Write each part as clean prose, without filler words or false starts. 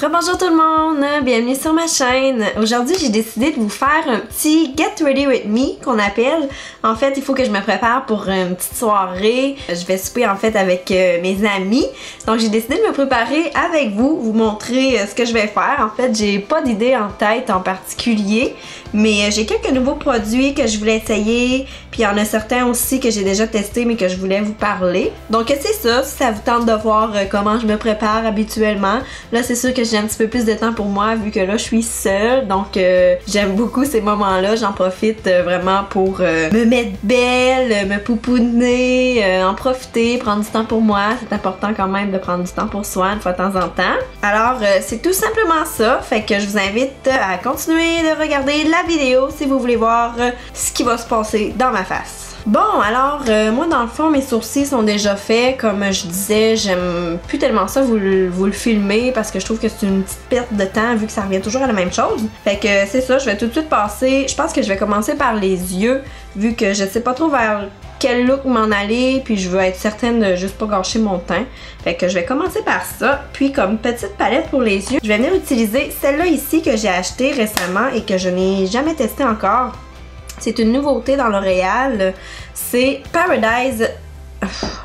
Rebonjour tout le monde, bienvenue sur ma chaîne. Aujourd'hui, j'ai décidé de vous faire un petit Get Ready With Me qu'on appelle. En fait, il faut que je me prépare pour une petite soirée. Je vais souper en fait avec mes amis. Donc, j'ai décidé de me préparer avec vous montrer ce que je vais faire. En fait, j'ai pas d'idée en tête en particulier, mais j'ai quelques nouveaux produits que je voulais essayer. Puis il y en a certains aussi que j'ai déjà testé mais que je voulais vous parler. Donc, c'est ça, si ça vous tente de voir comment je me prépare habituellement. Là, c'est sûr que j'ai un petit peu plus de temps pour moi vu que là je suis seule, donc j'aime beaucoup ces moments-là, j'en profite vraiment pour me mettre belle, me pouponner, en profiter, prendre du temps pour moi. C'est important quand même de prendre du temps pour soi une fois de temps en temps. Alors c'est tout simplement ça, fait que je vous invite à continuer de regarder la vidéo si vous voulez voir ce qui va se passer dans ma face. Bon, alors, moi dans le fond, mes sourcils sont déjà faits. Comme je disais, j'aime plus tellement ça vous le filmer parce que je trouve que c'est une petite perte de temps vu que ça revient toujours à la même chose. Fait que c'est ça, je vais tout de suite passer. Je pense que je vais commencer par les yeux vu que je sais pas trop vers quel look m'en aller, puis je veux être certaine de juste pas gâcher mon teint. Fait que je vais commencer par ça. Puis comme petite palette pour les yeux, je vais venir utiliser celle-là ici que j'ai achetée récemment et que je n'ai jamais testée encore. C'est une nouveauté dans L'Oréal, c'est Paradise...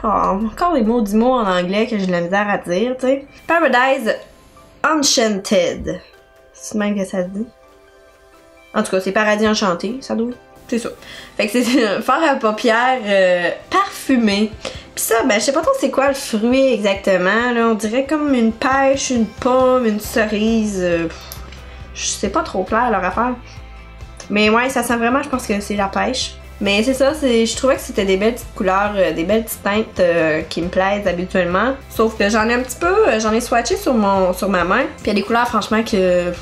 Oh, encore les maudits mots en anglais que j'ai de la misère à dire, tu sais. Paradise Enchanted. C'est même que ça se dit. En tout cas, c'est Paradis Enchanté, ça doit. C'est ça. Fait que c'est un fard à paupières parfumé. Pis ça, ben je sais pas trop c'est quoi le fruit exactement, là. On dirait comme une pêche, une pomme, une cerise. Je sais pas trop clair leur affaire. Mais ouais, ça sent vraiment, je pense que c'est la pêche. Mais c'est ça, je trouvais que c'était des belles petites couleurs, des belles petites teintes qui me plaisent habituellement. Sauf que j'en ai un petit peu, j'en ai swatché sur ma main. Puis il y a des couleurs franchement que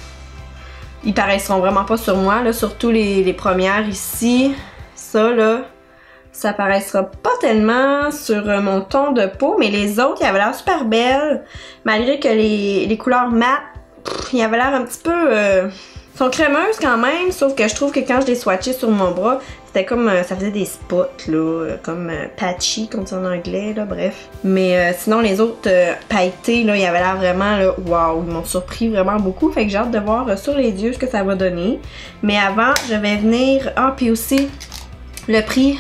ils paraîtront vraiment pas sur moi, là, surtout les premières ici. Ça là, ça paraîtra pas tellement sur mon ton de peau, mais les autres, ils avaient l'air super belles. Malgré que les couleurs mat, ils avaient l'air un petit peu... sont crémeuses quand même, sauf que je trouve que quand je les swatchais sur mon bras, c'était comme, ça faisait des spots là, comme patchy, comme c'est en anglais, là, bref. Mais sinon les autres pailletés, là, ils avaient l'air vraiment, là, waouh, ils m'ont surpris vraiment beaucoup, fait que j'ai hâte de voir sur les yeux ce que ça va donner. Mais avant, je vais venir, puis aussi, le prix,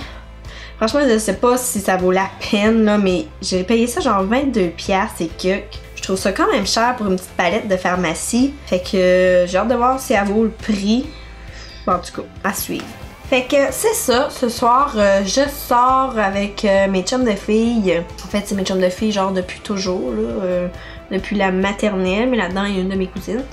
franchement, je sais pas si ça vaut la peine, là, mais j'ai payé ça genre 22$ et que... Je trouve ça quand même cher pour une petite palette de pharmacie. Fait que j'ai hâte de voir si elle vaut le prix. Bon, en tout cas, à suivre. Fait que c'est ça, ce soir, je sors avec mes chums de filles. En fait, c'est mes chums de filles genre depuis toujours, là, depuis la maternelle, mais là-dedans, il y a une de mes cousines.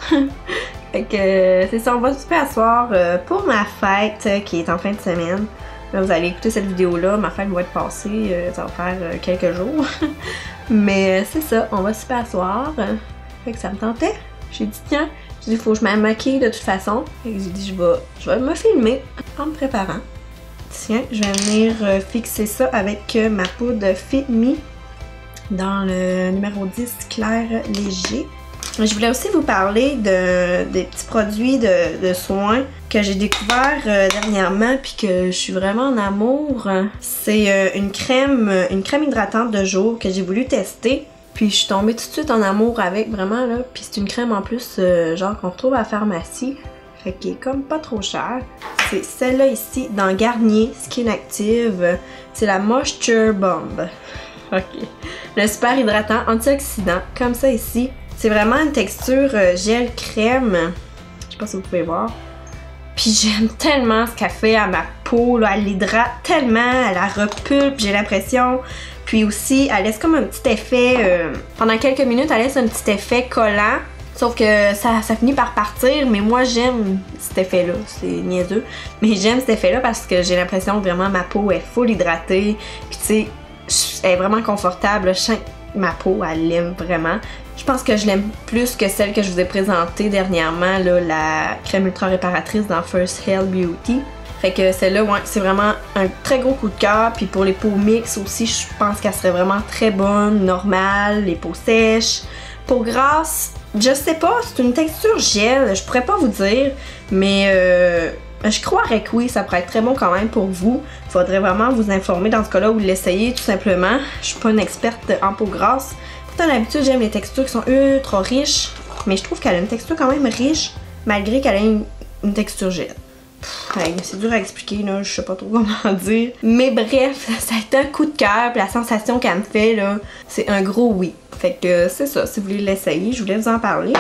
Fait que c'est ça, on va souper à soir pour ma fête qui est en fin de semaine. Là, vous allez écouter cette vidéo-là, ma fête va être passée, ça va faire quelques jours. Mais c'est ça, on va super soir. Fait que ça me tentait. J'ai dit tiens, il faut que je me maquille de toute façon. Fait que j'ai dit je vais me filmer en me préparant. Tiens, je vais venir fixer ça avec ma poudre Fit Me dans le numéro 10 clair léger. Je voulais aussi vous parler des petits produits de soins que j'ai découvert dernièrement puis que je suis vraiment en amour. C'est une crème hydratante de jour que j'ai voulu tester. Puis je suis tombée tout de suite en amour avec, vraiment là. Puis c'est une crème en plus genre qu'on retrouve à la pharmacie. Fait qu'elle est comme pas trop chère. C'est celle-là ici dans Garnier Skin Active. C'est la Moisture Bomb. Ok. Le super hydratant antioxydant comme ça ici. C'est vraiment une texture gel crème. Je sais pas si vous pouvez voir. Puis j'aime tellement ce qu'elle fait à ma peau. Là. Elle l'hydrate tellement, elle la repulpe, j'ai l'impression. Puis aussi, elle laisse comme un petit effet... pendant quelques minutes, elle laisse un petit effet collant. Sauf que ça finit par partir. Mais moi, j'aime cet effet-là. C'est niaiseux. Mais j'aime cet effet-là parce que j'ai l'impression que vraiment ma peau est full hydratée. Puis tu sais, elle est vraiment confortable. Je sens que ma peau, elle l'aime vraiment. Je pense que je l'aime plus que celle que je vous ai présentée dernièrement, là, la crème ultra réparatrice dans First Hell Beauty. Fait que celle-là, ouais, c'est vraiment un très gros coup de cœur. Puis pour les peaux mixtes aussi, je pense qu'elle serait vraiment très bonne, normale, les peaux sèches. Peau grasse, je sais pas, c'est une texture gel, je pourrais pas vous dire, mais je croirais que oui, ça pourrait être très bon quand même pour vous. Faudrait vraiment vous informer dans ce cas-là ou l'essayer tout simplement. Je suis pas une experte en peau grasse. Pourtant, d'habitude, j'aime les textures qui sont ultra riches. Mais je trouve qu'elle a une texture quand même riche, malgré qu'elle ait une texture gel. Ouais, c'est dur à expliquer, là, je sais pas trop comment dire. Mais bref, ça a été un coup de cœur, la sensation qu'elle me fait, là, c'est un gros oui. Fait que c'est ça, si vous voulez l'essayer, je voulais vous en parler.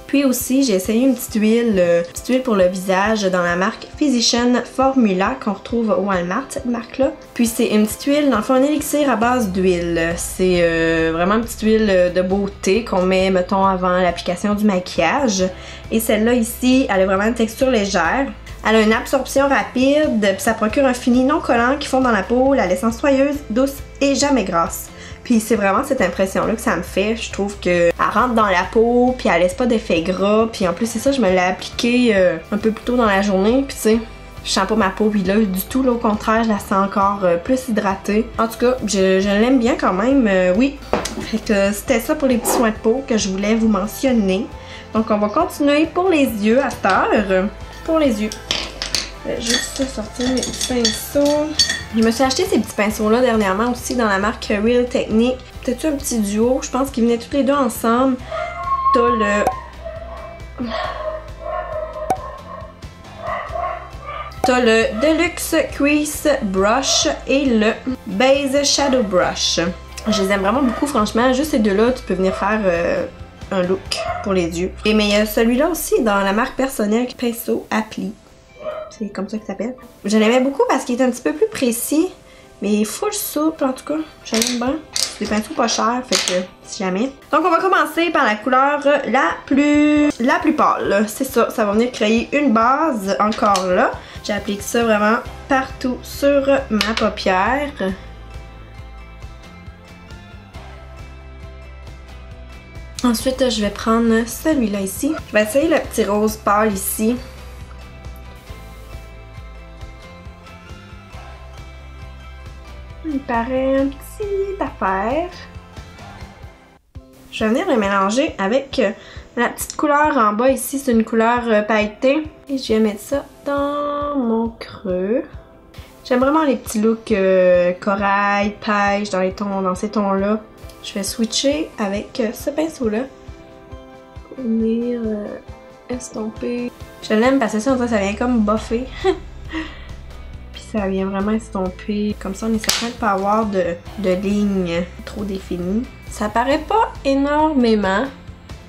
Puis aussi, j'ai essayé une petite huile pour le visage dans la marque Physician Formula qu'on retrouve au Walmart, cette marque-là. Puis c'est une petite huile, dans le fond, un élixir à base d'huile. C'est vraiment une petite huile de beauté qu'on met, mettons, avant l'application du maquillage. Et celle-là ici, elle a vraiment une texture légère. Elle a une absorption rapide, puis ça procure un fini non collant qui fond dans la peau, la laissant soyeuse, douce et jamais grasse. Puis c'est vraiment cette impression-là que ça me fait. Je trouve qu'elle rentre dans la peau, puis elle laisse pas d'effet gras. Puis en plus, c'est ça, je me l'ai appliqué un peu plus tôt dans la journée. Puis tu sais, je sens pas ma peau huileuse du tout. Là, au contraire, je la sens encore plus hydratée. En tout cas, je l'aime bien quand même, oui. Fait que c'était ça pour les petits soins de peau que je voulais vous mentionner. Donc on va continuer pour les yeux à cette heure. Pour les yeux. Je vais juste sortir mes petits pinceaux. Je me suis acheté ces petits pinceaux-là dernièrement aussi dans la marque Real Technique. Peut-être un petit duo, je pense qu'ils venaient tous les deux ensemble. T'as le Deluxe Crease Brush et le Base Shadow Brush. Je les aime vraiment beaucoup, franchement. Juste ces deux-là, tu peux venir faire un look pour les yeux. Et mais il y a celui-là aussi dans la marque personnelle Pinceau Appli. C'est comme ça qu'il s'appelle. Je l'aimais beaucoup parce qu'il est un petit peu plus précis, mais full souple en tout cas. Je l'aime bien. C'est des pinceaux pas chers, fait que si jamais. Donc on va commencer par la couleur la plus pâle. C'est ça, ça va venir créer une base encore là. J'applique ça vraiment partout sur ma paupière. Ensuite, je vais prendre celui-là ici. Je vais essayer le petit rose pâle ici. Il paraît un petit affaire. Je vais venir le mélanger avec la petite couleur en bas ici. C'est une couleur pailletée. Et je vais mettre ça dans mon creux. J'aime vraiment les petits looks corail, pêche, dans ces tons-là. Je vais switcher avec ce pinceau-là. Pour venir estomper. Je l'aime parce que ça vient comme buffer. Ça vient vraiment estomper. Comme ça, on est certain de ne pas avoir de lignes trop définies. Ça paraît pas énormément.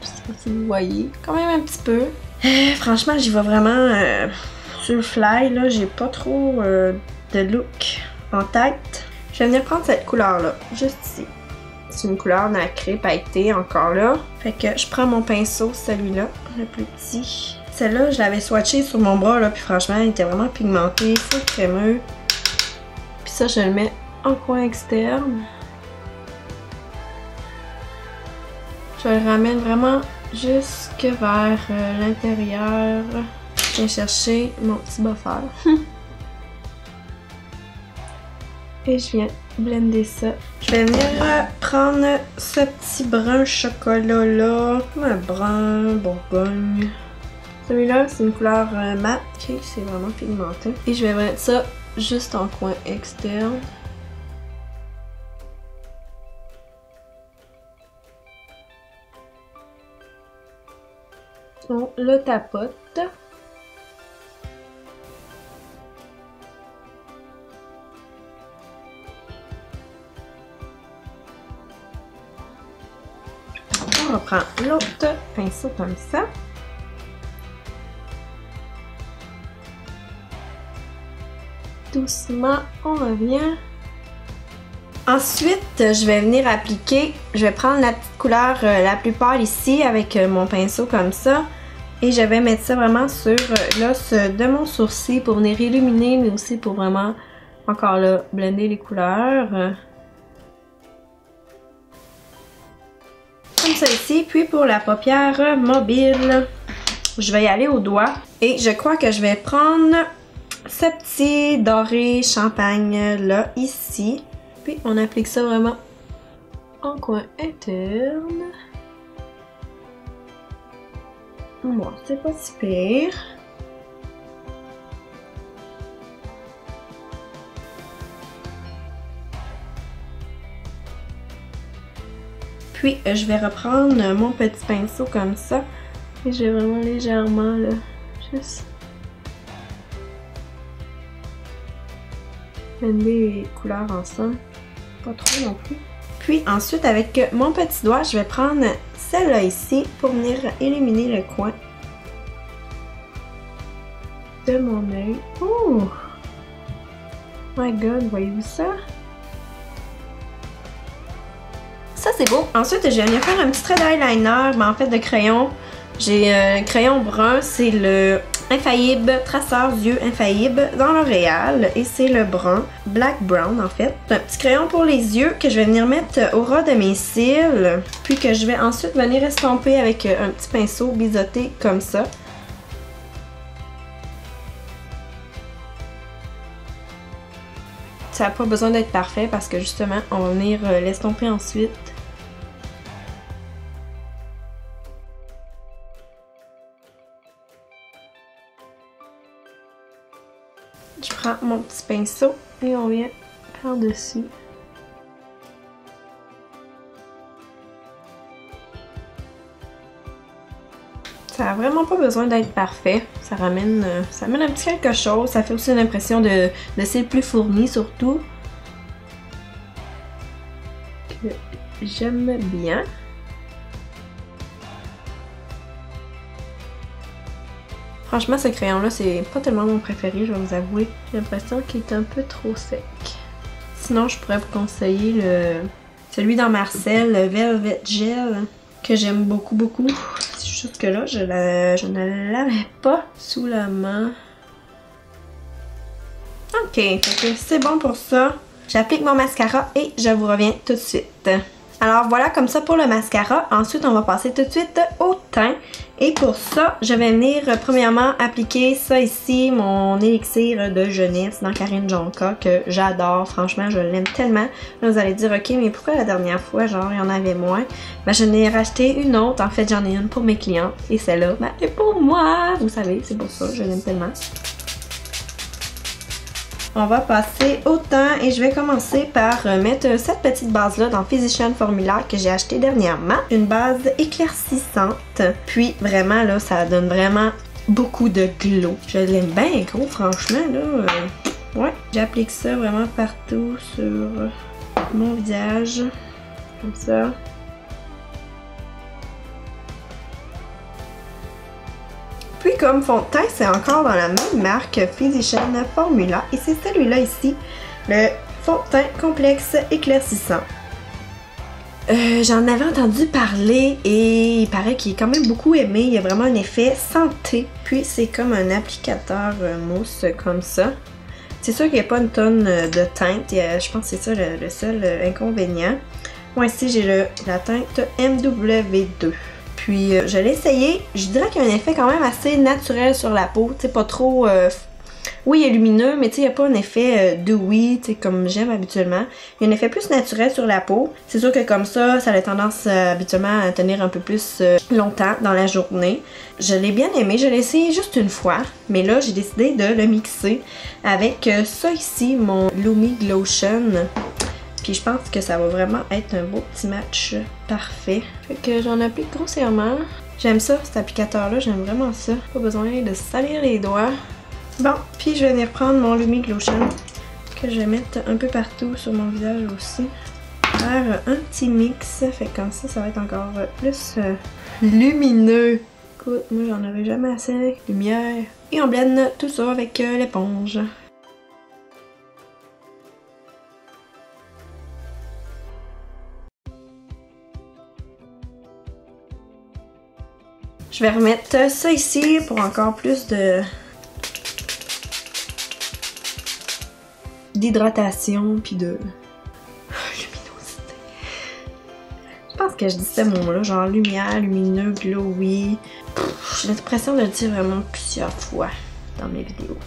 Je sais pas si vous voyez. Quand même un petit peu. Franchement, j'y vais vraiment sur le fly. Là, j'ai pas trop de look en tête. Je vais venir prendre cette couleur-là, juste ici. C'est une couleur nacrée, pailletée, encore là. Fait que je prends mon pinceau, celui-là, le plus petit. Celle-là, je l'avais swatché sur mon bras, là, puis franchement, elle était vraiment pigmentée, c'est crémeux. Puis ça, je le mets en coin externe. Je le ramène vraiment jusque vers l'intérieur. Je viens chercher mon petit buffer. Et je viens blender ça. Je vais venir prendre ce petit brun chocolat-là. Un brun bourgogne. Celui-là, c'est une couleur mat. Ok, c'est vraiment pigmenté. Et je vais mettre ça juste en coin externe. On le tapote. On va prendre l'autre pinceau comme ça. Doucement, on revient. Ensuite, je vais venir appliquer, je vais prendre la petite couleur la plus pâle ici avec mon pinceau comme ça. Et je vais mettre ça vraiment sur l'os de mon sourcil pour venir illuminer, mais aussi pour vraiment, encore là, blender les couleurs. Comme ça ici. Puis pour la paupière mobile, je vais y aller au doigt. Et je crois que je vais prendre ce petit doré champagne là, ici. Puis on applique ça vraiment en coin interne. Bon, c'est pas si pire. Puis je vais reprendre mon petit pinceau comme ça. Et je vais vraiment légèrement là, juste blender les couleurs ensemble. Pas trop non plus. Puis ensuite avec mon petit doigt, je vais prendre celle-là ici pour venir illuminer le coin de mon œil. Oh! My god, voyez-vous ça? Ça c'est beau. Ensuite, je vais venir faire un petit trait d'eyeliner, mais en fait de crayon. J'ai un crayon brun, c'est le Infaillible Traceur Yeux Infaillible dans L'Oréal et c'est le brun, Black Brown en fait. C'est un petit crayon pour les yeux que je vais venir mettre au ras de mes cils, puis que je vais ensuite venir estomper avec un petit pinceau biseauté comme ça. Ça n'a pas besoin d'être parfait parce que justement, on va venir l'estomper ensuite. Je prends mon petit pinceau et on vient par-dessus. Ça n'a vraiment pas besoin d'être parfait. Ça amène un petit quelque chose. Ça fait aussi une impression de cils plus fourni surtout. Que j'aime bien. Franchement, ce crayon-là, c'est pas tellement mon préféré, je vais vous avouer. J'ai l'impression qu'il est un peu trop sec. Sinon, je pourrais vous conseiller celui dans Marcel, le Velvet Gel, que j'aime beaucoup, beaucoup. Jusque-là, je ne l'avais pas sous la main. Ok, c'est bon pour ça. J'applique mon mascara et je vous reviens tout de suite. Alors voilà comme ça pour le mascara. Ensuite, on va passer tout de suite au teint. Et pour ça, je vais venir premièrement appliquer ça ici, mon élixir de jeunesse dans Karine Jonka que j'adore. Franchement, je l'aime tellement. Là, vous allez dire, ok, mais pourquoi la dernière fois, genre, il y en avait moins? Ben, je n'ai racheté une autre. En fait, j'en ai une pour mes clients. Et celle-là, ben, elle est pour moi. Vous savez, c'est pour ça, je l'aime tellement. On va passer au teint et je vais commencer par mettre cette petite base-là dans Physician Formula que j'ai acheté dernièrement. Une base éclaircissante. Puis vraiment là, ça donne vraiment beaucoup de glow. Je l'aime bien gros, franchement là. Ouais, j'applique ça vraiment partout sur mon visage. Comme ça. Puis comme fond de teint, c'est encore dans la même marque Physician Formula. Et c'est celui-là ici, le fond de teint complexe éclaircissant. J'en avais entendu parler et il paraît qu'il est quand même beaucoup aimé. Il y a vraiment un effet santé. Puis c'est comme un applicateur mousse comme ça. C'est sûr qu'il n'y a pas une tonne de teinte. Je pense que c'est ça le seul inconvénient. Moi ici j'ai la teinte MW2. Puis je l'ai essayé, je dirais qu'il y a un effet quand même assez naturel sur la peau, tu sais, pas trop... oui, il est lumineux, mais tu sais, il n'y a pas un effet dewy, tu sais, comme j'aime habituellement. Il y a un effet plus naturel sur la peau. C'est sûr que comme ça a tendance habituellement à tenir un peu plus longtemps dans la journée. Je l'ai bien aimé, je l'ai essayé juste une fois, mais là, j'ai décidé de le mixer avec ça ici, mon Lumi Glotion. Puis je pense que ça va vraiment être un beau petit match parfait. Fait que j'en applique grossièrement. J'aime ça, cet applicateur-là, j'aime vraiment ça. Pas besoin de salir les doigts. Bon, puis je vais venir prendre mon Lumi Glotion que je vais mettre un peu partout sur mon visage aussi. Faire un petit mix, fait que comme ça va être encore plus lumineux. Écoute, moi j'en avais jamais assez. Lumière. Et on blende tout ça avec l'éponge. Je vais remettre ça ici pour encore plus d'hydratation puis de luminosité. Je pense que je dis ce mot-là, genre lumière, lumineux, glowy. J'ai l'impression de le dire vraiment plusieurs fois dans mes vidéos.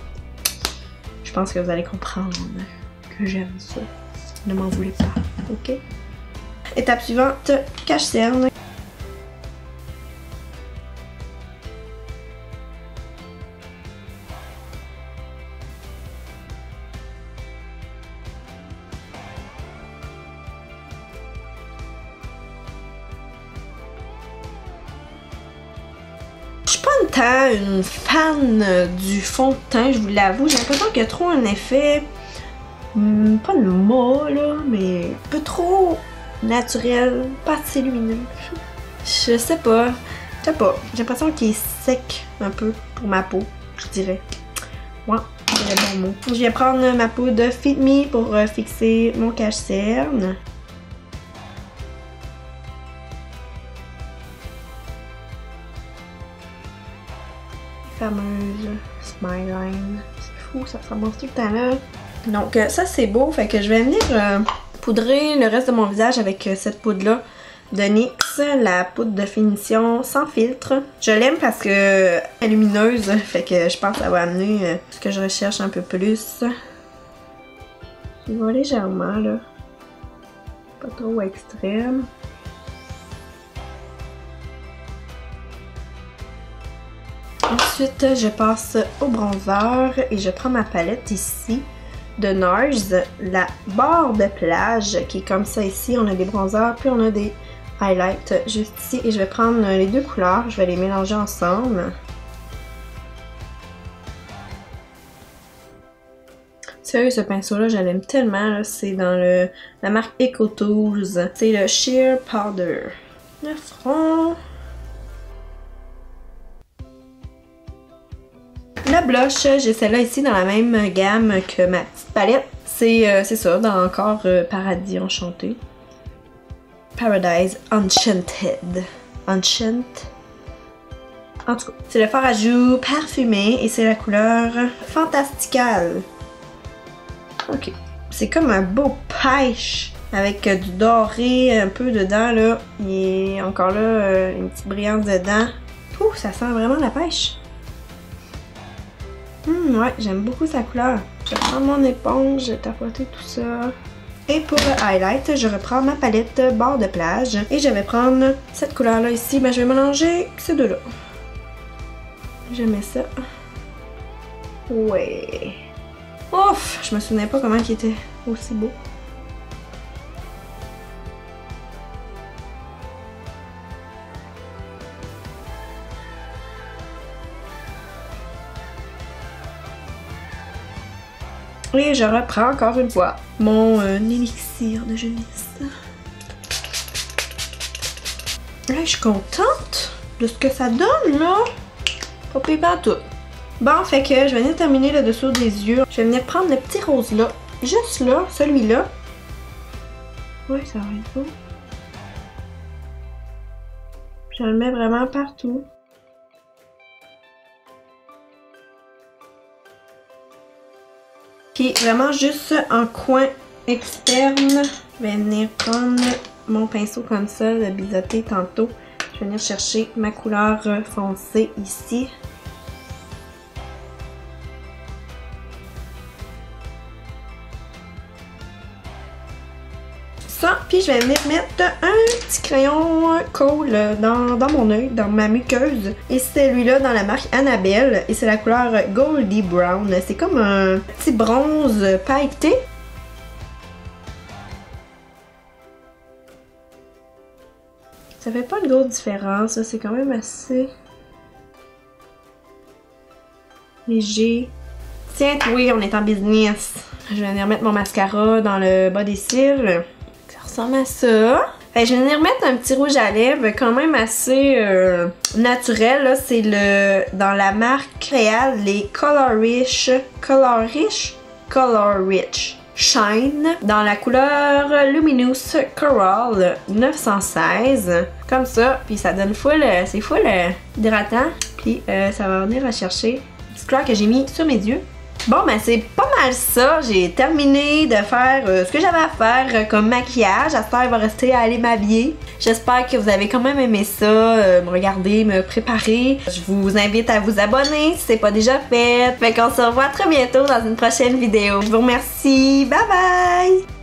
Je pense que vous allez comprendre que j'aime ça. Ne m'en voulez pas, ok? Étape suivante, cache-cerne. Je suis pas une fan du fond de teint, je vous l'avoue. J'ai l'impression qu'il y a trop un effet, pas de mat là, mais un peu trop naturel, pas assez lumineux. Je sais pas. J'ai l'impression qu'il est sec un peu pour ma peau, je dirais. Ouais, c'est le bon mot. Je vais prendre ma poudre Fit Me pour fixer mon cache-cerne. Fameuse Smileline. C'est fou, ça recommence tout le temps là. Donc ça c'est beau, fait que je vais venir poudrer le reste de mon visage avec cette poudre-là de NYX, la poudre de finition sans filtre. Je l'aime parce que elle est lumineuse, fait que je pense que ça va amener ce que je recherche un peu plus. Je vais légèrement là, pas trop extrême. Ensuite, je passe au bronzer et je prends ma palette ici de NARS, la barre de plage qui est comme ça ici. On a des bronzers puis on a des highlights juste ici et je vais prendre les deux couleurs, je vais les mélanger ensemble. Sérieux, ce pinceau-là, je l'aime tellement. C'est dans la marque Eco Tools. C'est le Sheer Powder. Le front. Le blush, j'ai celle-là ici dans la même gamme que ma petite palette. C'est ça, dans encore Paradis Enchanté. Paradise Enchanted. Enchant. En tout cas, c'est le fard à joues parfumé et c'est la couleur Fantastical. Ok. C'est comme un beau pêche avec du doré un peu dedans là. Il est encore là une petite brillance dedans. Ouh, ça sent vraiment la pêche. Ouais, j'aime beaucoup sa couleur. Je vais prendre mon éponge, je vais tapoter tout ça. Et pour le highlight, je reprends ma palette bord de plage. Et je vais prendre cette couleur-là ici. Ben, je vais mélanger ces deux-là. Je mets ça. Ouais. Ouf! Je me souvenais pas comment il était aussi beau. Et je reprends encore une fois mon élixir de jeunesse. Là, je suis contente de ce que ça donne, là. Pas pire pas tout. Bon, fait que je vais venir terminer le dessous des yeux. Je vais venir prendre le petit rose là. Juste là, celui-là. Oui, ça va être beau. Je le mets vraiment partout. Puis vraiment juste en coin externe, je vais venir prendre mon pinceau comme ça, le biseauté tantôt. Je vais venir chercher ma couleur foncée ici. Ça, puis je vais venir mettre un petit crayon Kohl dans mon œil, dans ma muqueuse. Et celui-là dans la marque Annabelle. Et c'est la couleur Goldie Brown. C'est comme un petit bronze pailleté. Ça fait pas une grosse différence, c'est quand même assez léger. Tiens, oui, on est en business. Je vais venir mettre mon mascara dans le bas des cils. Ça ressemble à ça. Fait, je vais venir mettre un petit rouge à lèvres quand même assez naturel. C'est dans la marque Réal, les Color Rich Shine dans la couleur Luminous Coral 916. Comme ça, puis ça donne full, c'est full hydratant. Puis ça va venir à chercher une petite couleur que j'ai mis sur mes yeux. Bon, ben c'est pas mal ça. J'ai terminé de faire ce que j'avais à faire comme maquillage. J'espère qu'il va rester à aller m'habiller. J'espère que vous avez quand même aimé ça, me regarder, me préparer. Je vous invite à vous abonner si c'est pas déjà fait. Fait qu'on se revoit très bientôt dans une prochaine vidéo. Je vous remercie. Bye bye!